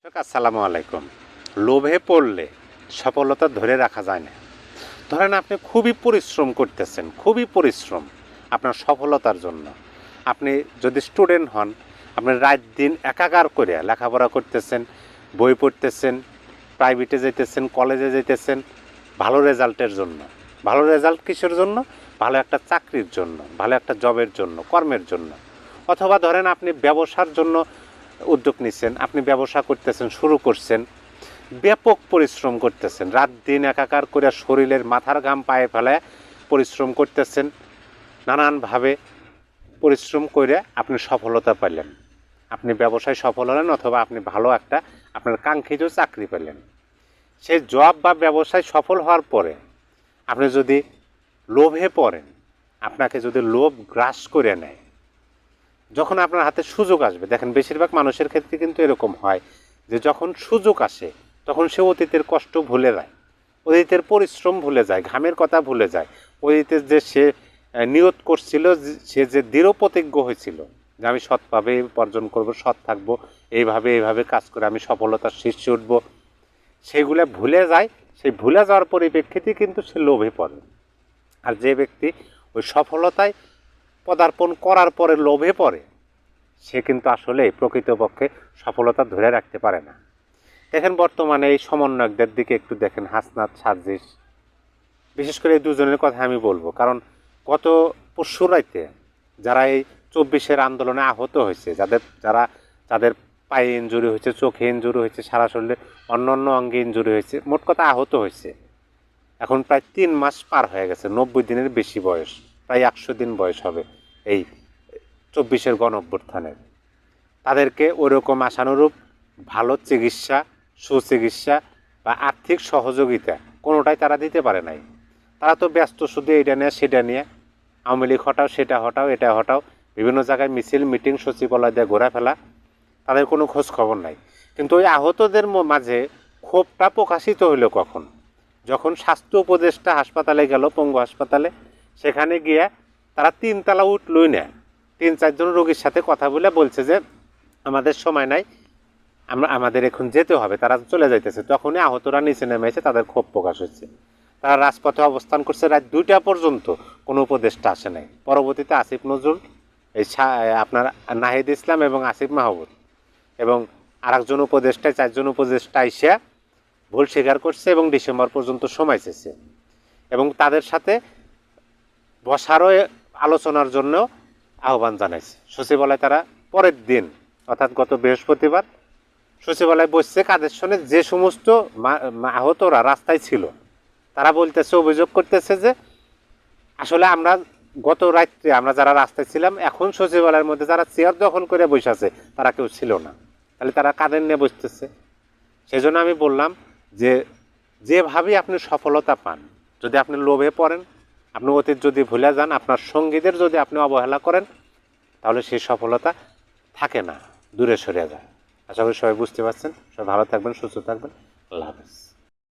আসসালামু আলাইকুম। লোভে পড়লে সফলতা ধরে রাখা যায় না। ধরেন আপনি খুবই পরিশ্রম করতেছেন, খুবই পরিশ্রম আপনার সফলতার জন্য। আপনি যদি স্টুডেন্ট হন, আপনি রাত দিন একাকার করে লেখাপড়া করতেছেন, বই পড়তেছেন, প্রাইভেটে যেতেছেন, কলেজে যেতেছেন ভালো রেজাল্টের জন্য। ভালো রেজাল্ট কিসের জন্য? ভালো একটা চাকরির জন্য, ভালো একটা জবের জন্য, কর্মের জন্য। অথবা ধরেন আপনি ব্যবসার জন্য উদ্যোগ নিচ্ছেন, আপনি ব্যবসা করতেছেন, শুরু করছেন, ব্যাপক পরিশ্রম করতেছেন, রাত দিন একাকার করে শরীরের মাথার ঘাম পায়ে ফেলে পরিশ্রম করতেছেন, নানানভাবে পরিশ্রম করে আপনি সফলতা পেলেন, আপনি ব্যবসায় সফল হলেন, অথবা আপনি ভালো একটা আপনার কাঙ্ক্ষিত চাকরি পেলেন। সেই জব বা ব্যবসায় সফল হওয়ার পরে আপনি যদি লোভে পড়েন, আপনাকে যদি লোভ গ্রাস করে নেয়, যখন আপনার হাতে সুযোগ আসবে, দেখেন বেশিরভাগ মানুষের ক্ষেত্রে কিন্তু এরকম হয় যে যখন সুযোগ আসে তখন সে অতীতের কষ্ট ভুলে যায়, অতীতের পরিশ্রম ভুলে যায়, ঘামের কথা ভুলে যায়, অতীতের যে সে নিয়ত করছিল, সে যে দৃঢ় প্রতিজ্ঞ হয়েছিল যে আমি সৎভাবে উপার্জন করব, সৎ থাকবো, এইভাবে কাজ করে আমি সফলতার শীর্ষে উঠব, সেগুলো ভুলে যায়। সেই ভুলে যাওয়ার পরিপ্রেক্ষিতে কিন্তু সে লোভে পড়ে। আর যে ব্যক্তি ওই সফলতায় পদার্পণ করার পরে লোভে পড়ে, সে কিন্তু আসলে প্রকৃতপক্ষে সফলতা ধরে রাখতে পারে না। দেখেন বর্তমানে এই সমন্বয়কদের দিকে একটু দেখেন, হাসনাত, সার্জিস, বিশেষ করে এই দুজনের কথা আমি বলবো, কারণ গত পরশু রাইতে যারা এই 24-এর আন্দোলনে আহত হয়েছে, যাদের পায়ে ইঞ্জুরি হয়েছে, চোখে ইঞ্জুরি হয়েছে, সারা শরীরে অন্য অঙ্গে ইঞ্জুরি হয়েছে, মোট কথা আহত হয়েছে, এখন প্রায় 3 মাস পার হয়ে গেছে, 90 দিনের বেশি বয়স, প্রায় 100 দিন বয়স হবে এই 24-এর গণঅভ্যুত্থানের। তাদেরকে ওইরকম আশানুরূপ ভালো চিকিৎসা, সুচিকিৎসা বা আর্থিক সহযোগিতা কোনোটাই তারা দিতে পারে নাই। তারা তো ব্যস্ত শুধু এইটা নিয়ে সেটা নিয়ে, আওয়ামী লীগ হটাও, সেটা হটাও, এটা হটাও, বিভিন্ন জায়গায় মিছিল, মিটিং, সচিবালয় দিয়ে ঘোরা ফেলা, তাদের কোনো খোঁজ খবর নাই। কিন্তু ওই আহতদের মাঝে ক্ষোভটা প্রকাশিত হইল কখন? যখন স্বাস্থ্য উপদেষ্টা হাসপাতালে গেল, পঙ্গু হাসপাতালে, সেখানে গিয়ে তারা 3 তলা উঠলই না, 3-4 জন রোগীর সাথে কথা বলে বলছে যে আমাদের সময় নাই, আমাদের এখন যেতে হবে, তারা চলে যাইতেছে। তখনই আহতরা নিচে নেমে এসে তাদের ক্ষোভ প্রকাশ হচ্ছে। তারা রাজপথে অবস্থান করছে রাত 2টা পর্যন্ত, কোনো উপদেষ্টা আসে নাই। পরবর্তীতে আসিফ নজরুল, এই আপনার নাহিদ ইসলাম এবং আসিফ মাহমুদ এবং আরেকজন উপদেষ্টা, 4 জন উপদেষ্টা এসে ভুল স্বীকার করছে এবং ডিসেম্বর পর্যন্ত সময় চেয়েছে এবং তাদের সাথে বসারও আলোচনার জন্য আহ্বান জানাইছে। সচিবালয় তারা পরের দিন, অর্থাৎ গত বৃহস্পতিবার সচিবালয় বসছে, কাদের সঙ্গে যে সমস্ত আহতরা রাস্তায় ছিল তারা বলতেছে, অভিযোগ করতেছে যে আসলে আমরা গত রাত্রে আমরা যারা রাস্তায় ছিলাম, এখন সচিবালয়ের মধ্যে যারা চেয়ার দখল করে বসে আছে তারা কেউ ছিল না। তাহলে তারা কাদের নিয়ে বসতেছে? সেই জন্য আমি বললাম যে যেভাবেই আপনি সফলতা পান, যদি আপনি লোভে পড়েন, আপনি অতীত যদি ভুলে যান, আপনার সঙ্গীদের যদি আপনি অবহেলা করেন, তাহলে সেই সফলতা থাকে না, দূরে সরে যায়। আশা করি সবাই বুঝতে পারছেন। সবাই ভালো থাকবেন, সুস্থ থাকবেন। আল্লাহ হাফেজ।